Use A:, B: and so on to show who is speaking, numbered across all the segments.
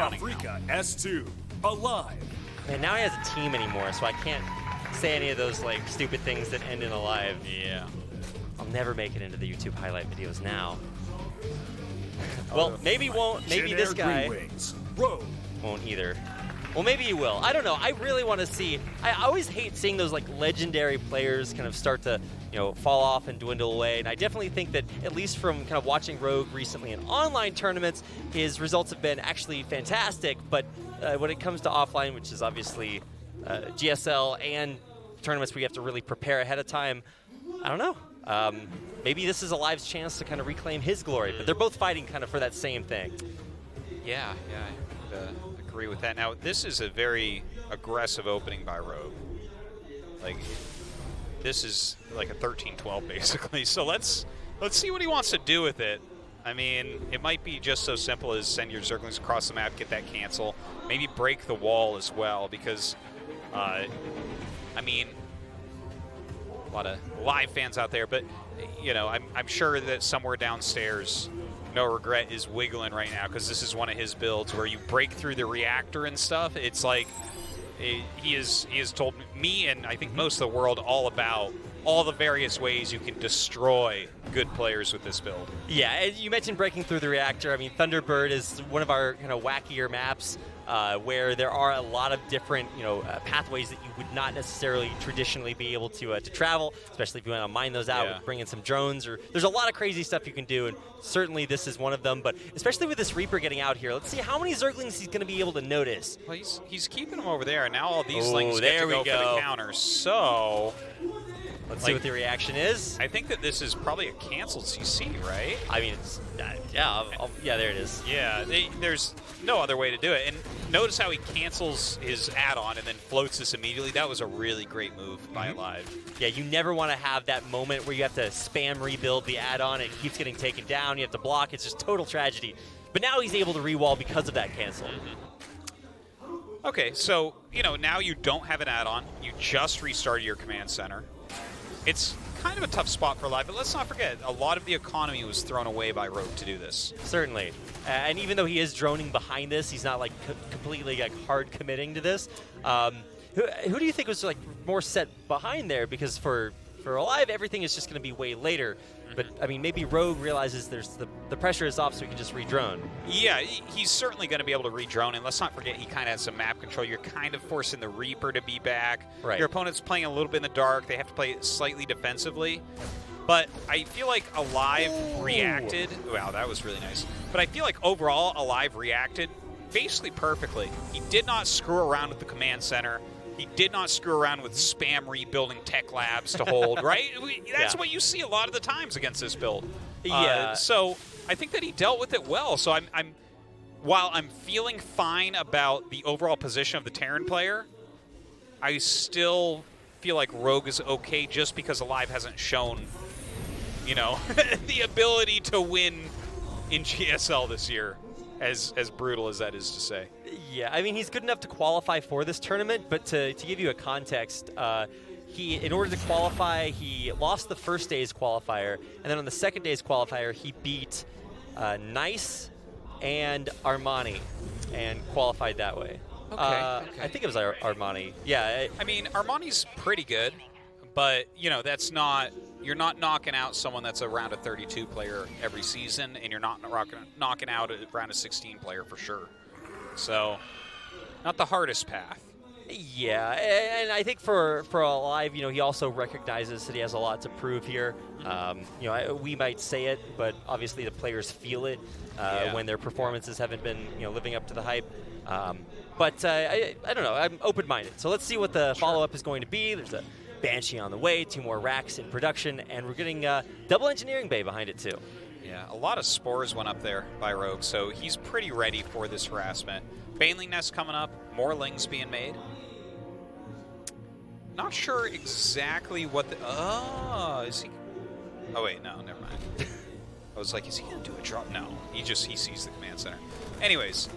A: counting
B: Africa
A: now.
B: S2, aLive.
C: And now he has a team anymore, so I can't say any of those like stupid things that end in aLive.
A: Yeah.
C: I'll never make it into the YouTube highlight videos now. Well, maybe won't. Maybe this guy won't either. Well, maybe he will. I don't know. I really want to see. I always hate seeing those like legendary players kind of start to, fall off and dwindle away. And I definitely think that at least from kind of watching Rogue recently in online tournaments, his results have been actually fantastic. But when it comes to offline, which is obviously GSL and tournaments where you have to really prepare ahead of time, I don't know. Maybe this is aLive's chance to kind of reclaim his glory. But they're both fighting kind of for that same thing.
A: Yeah, I agree with that. Now, this is a very aggressive opening by Rogue. Like, this is like a 13-12 basically. So let's see what he wants to do with it. I mean, it might be just so simple as send your Zerglings across the map, get that cancel, maybe break the wall as well, because I mean, a lot of live fans out there, but I'm sure that somewhere downstairs No Regret is wiggling right now, because this is one of his builds where you break through the reactor and stuff. It's like he has told me and I think most of the world all about all the various ways you can destroy good players with this build.
C: Yeah, and you mentioned breaking through the reactor. I mean, Thunderbird is one of our kind of wackier maps where there are a lot of different, pathways that you would not necessarily traditionally be able to travel, especially if you want to mine those out with bringing some drones. Or there's a lot of crazy stuff you can do, and certainly this is one of them. But especially with this Reaper getting out here, let's see how many Zerglings he's going to be able to notice.
A: Well, he's keeping them over there, and now all these Lings get to go for the counter. So
C: let's see what the reaction is.
A: I think that this is probably a canceled CC, right?
C: I mean, it's yeah, there it is.
A: Yeah, there's no other way to do it. And notice how he cancels his add-on and then floats this immediately. That was a really great move by aLive.
C: Yeah, you never want to have that moment where you have to spam rebuild the add-on and it keeps getting taken down. You have to block. It's just total tragedy. But now he's able to re-wall because of that cancel.
A: Okay, so, now you don't have an add-on. You just restarted your command center. It's kind of a tough spot for aLive, but let's not forget, a lot of the economy was thrown away by Rogue to do this.
C: Certainly. And even though he is droning behind this, he's not like completely like hard committing to this. Who do you think was like more set behind there? Because for aLive, everything is just going to be way later. But, I mean, maybe Rogue realizes the pressure is off so he can just re-drone.
A: Yeah, he's certainly going to be able to re-drone. And let's not forget, he kind of has some map control. You're kind of forcing the Reaper to be back.
C: Right.
A: Your opponent's playing a little bit in the dark. They have to play slightly defensively. But I feel like aLive reacted. Wow, that was really nice. But I feel like overall, aLive reacted basically perfectly. He did not screw around with the command center. He did not screw around with spam rebuilding tech labs to hold, right? That's what you see a lot of the times against this build.
C: Yeah.
A: So I think that he dealt with it well. So while I'm feeling fine about the overall position of the Terran player, I still feel like Rogue is okay just because aLive hasn't shown, the ability to win in GSL this year, as brutal as that is to say.
C: Yeah, I mean, he's good enough to qualify for this tournament, but to give you a context, in order to qualify, he lost the first day's qualifier, and then on the second day's qualifier, he beat Nice and Armani and qualified that way.
A: Okay.
C: I think it was Armani. Yeah.
A: I mean, Armani's pretty good, but, that's not... You're not knocking out someone that's around a 32 player every season, and you're not knocking out around a 16 player for sure. So, not the hardest path.
C: Yeah, and I think for aLive, he also recognizes that he has a lot to prove here. We might say it, but obviously the players feel it when their performances haven't been, living up to the hype. But I don't know. I'm open-minded. So let's see what the follow-up is going to be. There's a Banshee on the way, 2 more racks in production, and we're getting double engineering bay behind it too.
A: Yeah, a lot of spores went up there by Rogue, so he's pretty ready for this harassment. Baneling Nest coming up, more Lings being made. Not sure exactly what the... Oh, is he... Oh, wait, no, never mind. I was like, is he going to do a drop? No, he sees the command center. Anyways,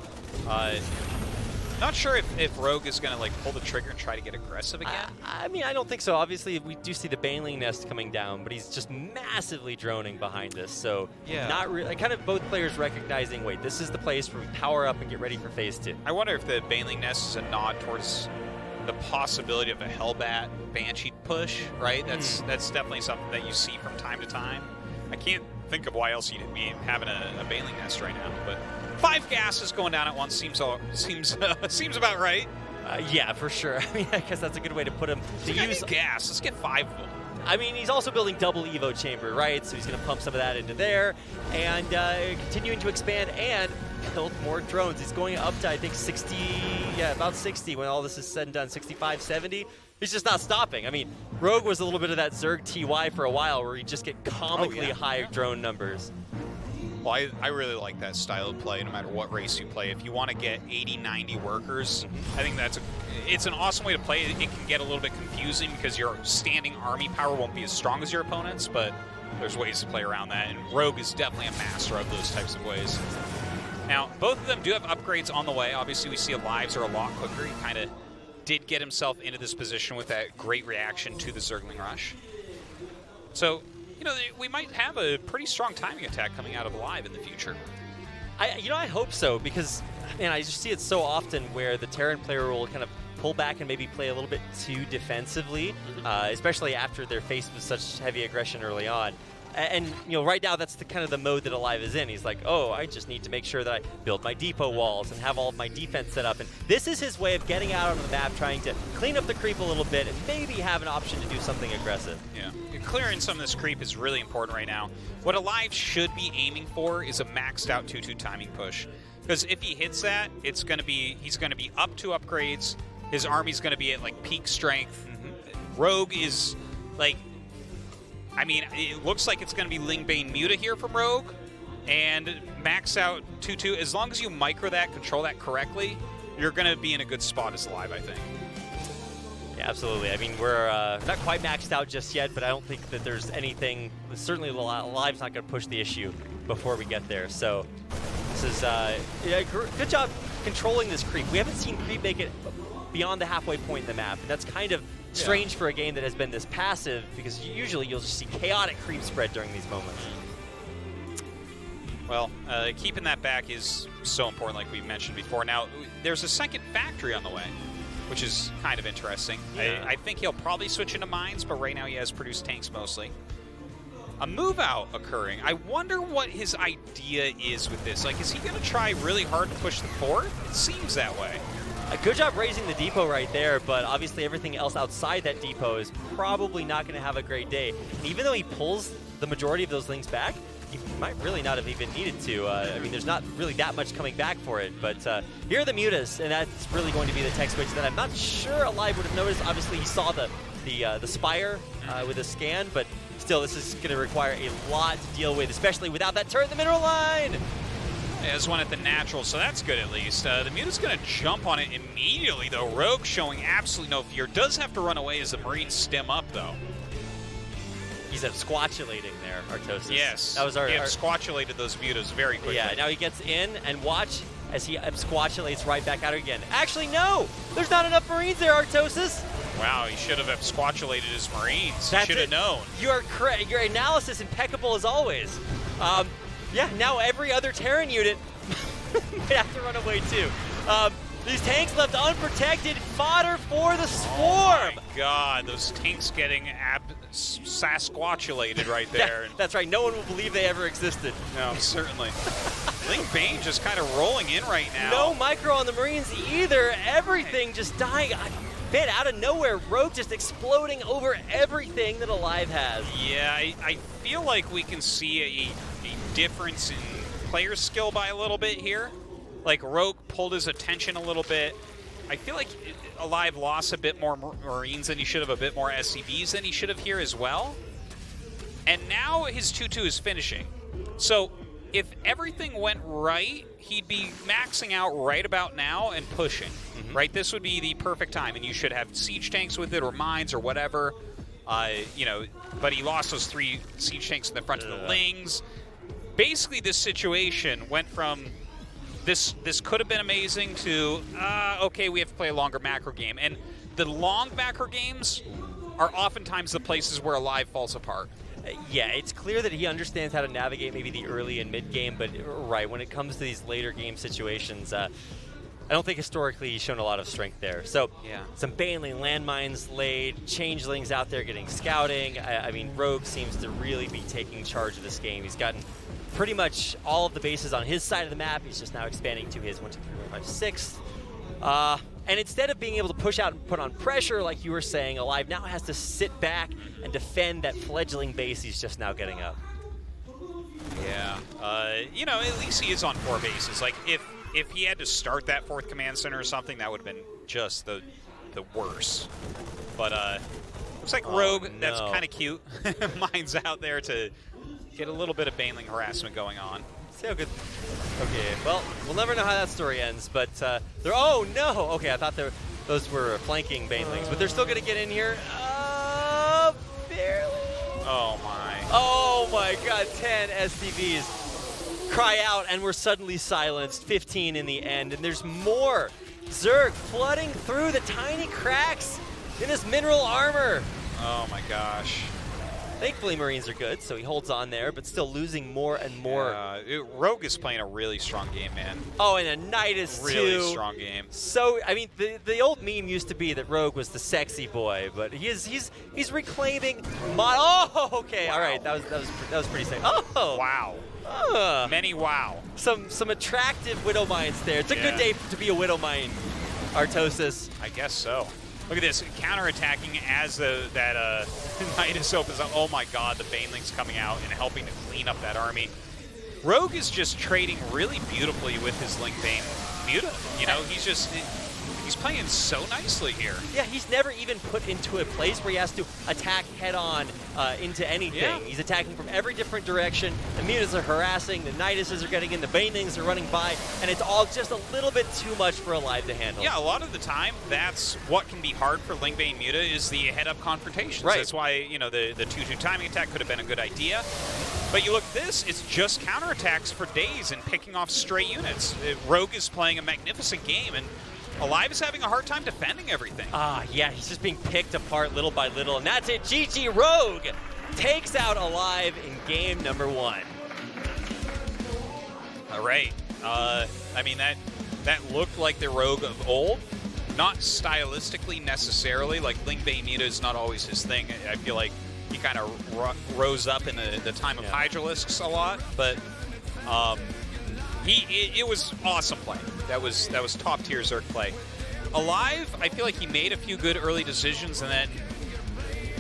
A: Not sure if Rogue is gonna like pull the trigger and try to get aggressive again.
C: I mean, I don't think so. Obviously, we do see the Baneling nest coming down, but he's just massively droning behind us. So
A: yeah,
C: not really. Kind of both players recognizing, wait, this is the place where we power up and get ready for phase 2.
A: I wonder if the Baneling nest is a nod towards the possibility of a Hellbat Banshee push, right? That's definitely something that you see from time to time. I can't think of why else you'd be having a Baneling nest right now, but 5 gases going down at once seems about right.
C: Yeah, for sure. I mean, I guess that's a good way to put him. To use
A: gas. Let's get 5 of them.
C: I mean, he's also building double Evo chamber, right? So he's going to pump some of that into there and continuing to expand and build more drones. He's going up to, I think, 60, yeah, about 60 when all this is said and done, 65, 70. He's just not stopping. I mean, Rogue was a little bit of that Zerg TY for a while where he'd just get comically high drone numbers.
A: Well, I really like that style of play no matter what race you play. If you want to get 80, 90 workers, I think it's an awesome way to play. It can get a little bit confusing because your standing army power won't be as strong as your opponent's, but there's ways to play around that, and Rogue is definitely a master of those types of ways. Now, both of them do have upgrades on the way. Obviously, we see aLives are a lot quicker. He kind of did get himself into this position with that great reaction to the Zergling Rush. So, you know, we might have a pretty strong timing attack coming out of aLive in the future.
C: I hope so, because, man, I just see it so often where the Terran player will kind of pull back and maybe play a little bit too defensively, especially after they're faced with such heavy aggression early on. And you know, right now that's the kind of the mode that aLive is in. He's like, oh, I just need to make sure that I build my depot walls and have all of my defense set up. And this is his way of getting out on the map, trying to clean up the creep a little bit and maybe have an option to do something aggressive.
A: Yeah, clearing some of this creep is really important right now. What aLive should be aiming for is a maxed out 2-2 timing push. Because if he hits that, he's going to be up to upgrades. His army's going to be at like peak strength. Rogue is like, I mean, it looks like it's going to be Ling Bane Muta here from Rogue, and max out 2-2. As long as you micro that, control that correctly, you're going to be in a good spot as aLive, I think.
C: Yeah, absolutely. I mean, we're not quite maxed out just yet, but I don't think that there's anything. Certainly, aLive's not going to push the issue before we get there. So this is yeah, good job controlling this creep. We haven't seen creep make it beyond the halfway point in the map, and that's kind of strange for a game that has been this passive, because usually you'll just see chaotic creep spread during these moments.
A: Well, keeping that back is so important, like we mentioned before. Now, there's a second factory on the way, which is kind of interesting.
C: Yeah.
A: I think he'll probably switch into mines, but right now he has produced tanks mostly. A move out occurring. I wonder what his idea is with this. Like, is he going to try really hard to push the fort? It seems that way.
C: A good job raising the depot right there, but obviously everything else outside that depot is probably not going to have a great day. And even though he pulls the majority of those lings back, he might really not have even needed to. I mean, there's not really that much coming back for it, but here are the mutas, and that's really going to be the tech switch that I'm not sure aLive would have noticed. Obviously, he saw the spire with a scan, but still, this is going to require a lot to deal with, especially without that turret in the mineral line.
A: Has one at the natural, so that's good at least. The Muta's going to jump on it immediately, though. Rogue showing absolutely no fear. Does have to run away as the Marines stem up, though.
C: He's squatulating there, Artosis.
A: Yes,
C: that was
A: he squatulated those Mutas very quickly.
C: Yeah, now he gets in, and watch as he squatulates right back out again. Actually, no! There's not enough Marines there, Artosis!
A: Wow, he should have squatulated his Marines.
C: That's
A: should have known.
C: You are correct. Your analysis impeccable as always. Yeah, now every other Terran unit might have to run away too. These tanks left unprotected, fodder for the swarm.
A: Oh my God, those tanks getting sasquatulated right there.
C: That's right, no one will believe they ever existed.
A: No, certainly. Ling Bane just kind of rolling in right now.
C: No micro on the Marines either. Everything just dying. Man, out of nowhere, Rogue just exploding over everything that aLive has.
A: Yeah, I feel like we can see a difference in player skill by a little bit here. Like, Rogue pulled his attention a little bit. I feel like aLive lost a bit more Marines than he should have, a bit more SCVs than he should have here as well. And now his 2-2 is finishing. So if everything went right, he'd be maxing out right about now and pushing, right? This would be the perfect time, and you should have siege tanks with it or mines or whatever. You know, but he lost those 3 siege tanks in the front of the Lings. Basically, this situation went from this could have been amazing to, okay, we have to play a longer macro game. And the long macro games are oftentimes the places where aLive falls apart.
C: Yeah, it's clear that he understands how to navigate maybe the early and mid game, but right, when it comes to these later game situations, I don't think historically he's shown a lot of strength there. So
A: yeah.
C: Some Baneling landmines laid, changelings out there getting scouting. I mean, Rogue seems to really be taking charge of this game. He's gotten pretty much all of the bases on his side of the map. He's just now expanding to his 1, 2, 3, 4, 5, 6. And instead of being able to push out and put on pressure, like you were saying, aLive now has to sit back and defend that fledgling base he's just now getting up.
A: Yeah, you know, at least he is on 4 bases. Like, if he had to start that 4th command center or something, that would have been just the worst. But looks like Rogue,
C: no.
A: that's kind of cute. Mine's out there to get a little bit of Baneling harassment going on.
C: See how good. Okay, well, we'll never know how that story ends, but they're. Oh no! Okay, I thought those were flanking Banelings, but they're still gonna get in here. Barely.
A: Oh my.
C: Oh my God! 10 SCVs cry out, and we're suddenly silenced. 15 in the end, and there's more. Zerg flooding through the tiny cracks in this mineral armor.
A: Oh my gosh.
C: Thankfully, Marines are good, so he holds on there, but still losing more and more.
A: Rogue is playing a really strong game, man.
C: Oh, and a Nidus too.
A: Really strong game.
C: So, I mean, the old meme used to be that Rogue was the sexy boy, but he's reclaiming. Oh, okay,
A: wow.
C: All right, that was pretty sick. Oh,
A: wow. Many wow.
C: Some attractive Widow Mines there. It's a good day to be a Widow Mine, Artosis.
A: I guess so. Look at this, counterattacking as that Nidus opens up. Oh my God, the Baneling's coming out and helping to clean up that army. Rogue is just trading really beautifully with his Link Bane Muta. You know, he's playing so nicely here.
C: Yeah, he's never even put into a place where he has to attack head-on into anything.
A: Yeah.
C: He's attacking from every different direction. The Mutas are harassing, the Niduses are getting in, the Banelings are running by, and it's all just a little bit too much for aLive to handle.
A: Yeah, a lot of the time, that's what can be hard for Link Bane Muta is the head-up confrontations.
C: Right.
A: That's why, you know, the 2-2 timing attack could have been a good idea. But you look at this, it's just counterattacks for days and picking off stray units. Rogue is playing a magnificent game, and aLive is having a hard time defending everything.
C: Yeah, he's just being picked apart little by little, and that's it. GG Rogue takes out aLive in game number 1.
A: All right. I mean, that looked like the Rogue of old. Not stylistically necessarily. Like, Link Bane Muta is not always his thing. I feel like he kind of rose up in the time of Hydralisks a lot, but it was awesome play. That was top tier Zerg play. aLive, I feel like he made a few good early decisions, and then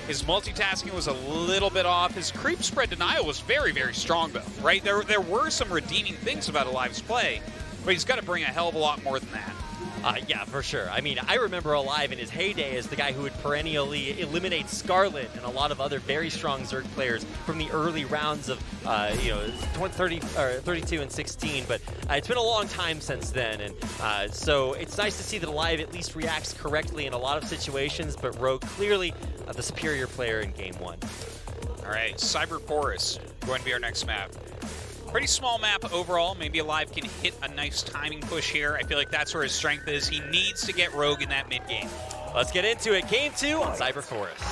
A: his multitasking was a little bit off. His creep spread denial was very, very strong, though. Right? There were some redeeming things about aLive's play, but he's got to bring a hell of a lot more than that.
C: Yeah, for sure. I mean, I remember aLive in his heyday as the guy who would perennially eliminate Scarlet and a lot of other very strong Zerg players from the early rounds of, 32 and 16. But it's been a long time since then, and so it's nice to see that aLive at least reacts correctly in a lot of situations. But Rogue clearly the superior player in game 1.
A: All right, Cyber Forest going to be our next map. Pretty small map overall. Maybe aLive can hit a nice timing push here. I feel like that's where his strength is. He needs to get Rogue in that mid game.
C: Let's get into it. Game 2 on Cyber Forest.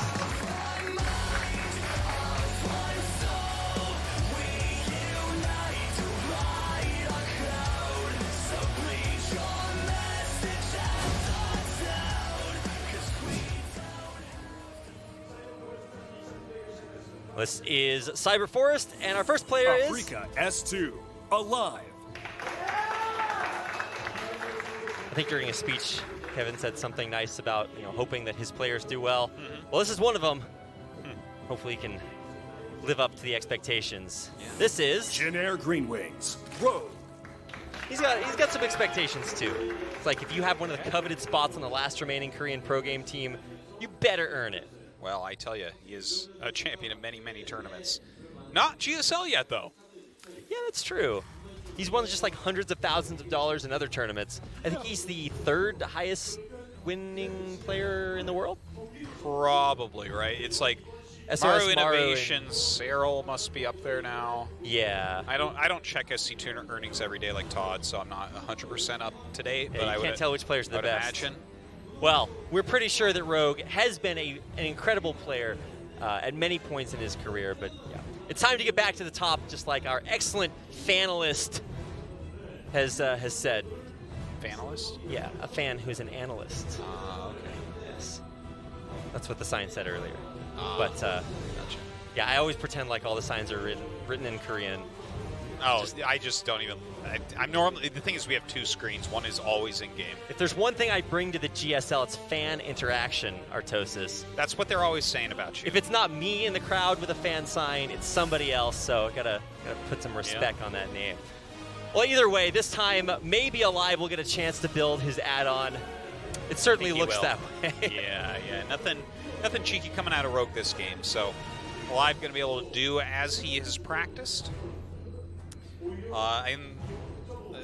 C: This is Cyber Forest, and our first player is
B: Africa S2, aLive.
C: I think during his speech, Kevin said something nice about hoping that his players do well. Well, this is one of them. Hopefully, he can live up to the expectations. Yeah. This is
B: Jin Green Wings, Rogue.
C: He's got some expectations too. It's like if you have one of the coveted spots on the last remaining Korean pro game team, you better earn it.
A: Well, I tell you, he is a champion of many, many tournaments. Not GSL yet, though.
C: Yeah, that's true. He's won just like hundreds of thousands of dollars in other tournaments. I think he's the 3rd highest winning player in the world.
A: Probably, right? It's like Maru Innovations, Serral must be up there now.
C: Yeah.
A: I don't check SC2 earnings every day like Todd, so I'm not 100% up to date.
C: Yeah,
A: but
C: you
A: I
C: can't tell which players are the best.
A: Imagine.
C: Well, we're pretty sure that Rogue has been an incredible player at many points in his career, but yeah. It's time to get back to the top, just like our excellent fanalist has said.
A: Fanalist?
C: Yeah, a fan who's an analyst.
A: Okay.
C: Yes. That's what the sign said earlier. But
A: gotcha.
C: yeah, I always pretend like all the signs are written in Korean.
A: Oh, I just don't even. I'm normally, the thing is, we have two screens. One is always in game.
C: If there's one thing I bring to the GSL, it's fan interaction, Artosis.
A: That's what they're always saying about you.
C: If it's not me in the crowd with a fan sign, it's somebody else. So gotta put some respect on that name. Well, either way, this time maybe aLive will get a chance to build his add-on. It certainly looks that way.
A: Yeah. Nothing cheeky coming out of Rogue this game. So aLive going to be able to do as he has practiced. I'm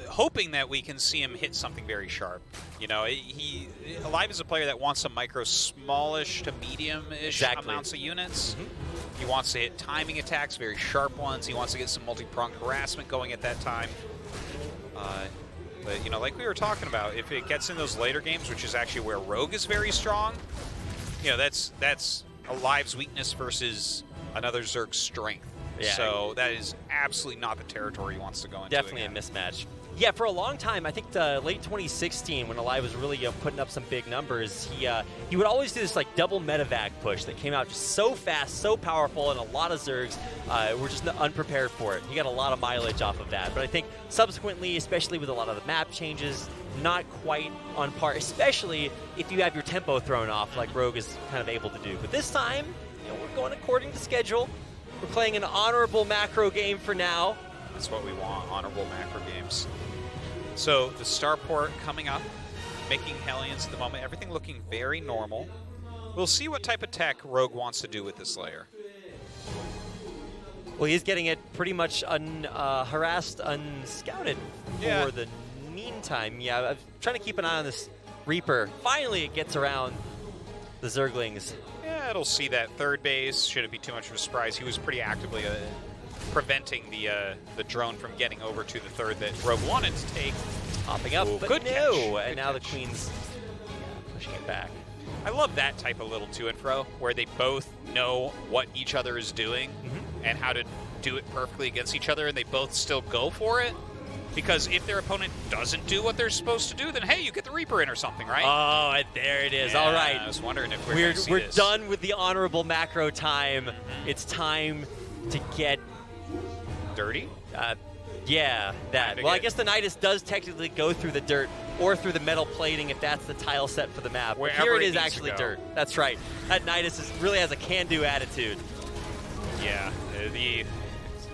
A: hoping that we can see him hit something very sharp. You know, aLive is a player that wants some micro smallish to medium-ish amounts of units. He wants to hit timing attacks, very sharp ones. He wants to get some multi-pronged harassment going at that time. But, you know, like we were talking about, if it gets in those later games, which is actually where Rogue is very strong, you know, that's aLive's weakness versus another Zerg's strength.
C: Yeah.
A: So that is absolutely not the territory he wants to go into.
C: Definitely
A: again.
C: a mismatch. Yeah, for a long time, I think late 2016, when aLive was really putting up some big numbers, he would always do this like double medevac push that came out just so fast, so powerful, and a lot of Zergs were just unprepared for it. He got a lot of mileage off of that. But I think subsequently, especially with a lot of the map changes, not quite on par, especially if you have your tempo thrown off like Rogue is kind of able to do. But this time, you know, we're going according to schedule. We're playing an honorable macro game for now.
A: That's what we want, honorable macro games. So the starport coming up, making Hellions at the moment, everything looking very normal. We'll see what type of tech Rogue wants to do with this layer.
C: Well, he's getting it pretty much harassed, unscouted for the meantime. Yeah, I'm trying to keep an eye on this Reaper. Finally, it gets around the Zerglings.
A: Yeah, it'll see that third base. Shouldn't be too much of a surprise. He was pretty actively preventing the drone from getting over to the third that Rogue wanted to take.
C: Popping up, but
A: good
C: no.
A: Catch.
C: And now the Queen's pushing it back.
A: I love that type of little to and fro, where they both know what each other is doing and how to do it perfectly against each other, and they both still go for it. Because if their opponent doesn't do what they're supposed to do, then hey, you get the Reaper in or something, right?
C: Oh, and there it is.
A: Yeah,
C: all right.
A: I was wondering if we're
C: done with the honorable macro time. It's time to get
A: dirty.
C: Yeah, that. Well, I guess the Nidus does technically go through the dirt or through the metal plating if that's the tile set for the map. But here it is actually dirt. That's right. That Nidus really has a can-do attitude.
A: Yeah,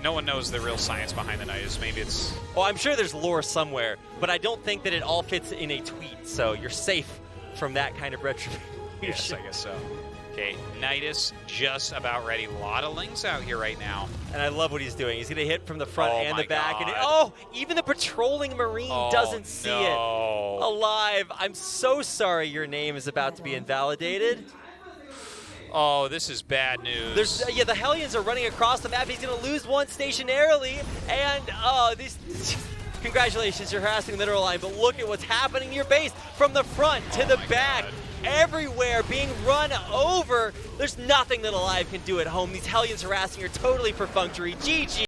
A: no one knows the real science behind the Nidus. Maybe it's...
C: Oh, I'm sure there's lore somewhere, but I don't think that it all fits in a tweet, so you're safe from that kind of retribution.
A: Yes, I guess so. Okay, Nidus just about ready. A lot of Lings out here right now.
C: And I love what he's doing. He's going to hit from the front and the back.
A: God.
C: And even the patrolling Marine doesn't see it. aLive, I'm so sorry your name is about to be invalidated.
A: Oh, this is bad news.
C: The Hellions are running across the map. He's going to lose one stationarily. And, congratulations, you're harassing the middle line. But look at what's happening in your base from the front to the back.
A: God.
C: Everywhere being run over. There's nothing that aLive can do at home. These Hellions harassing are totally perfunctory. GG.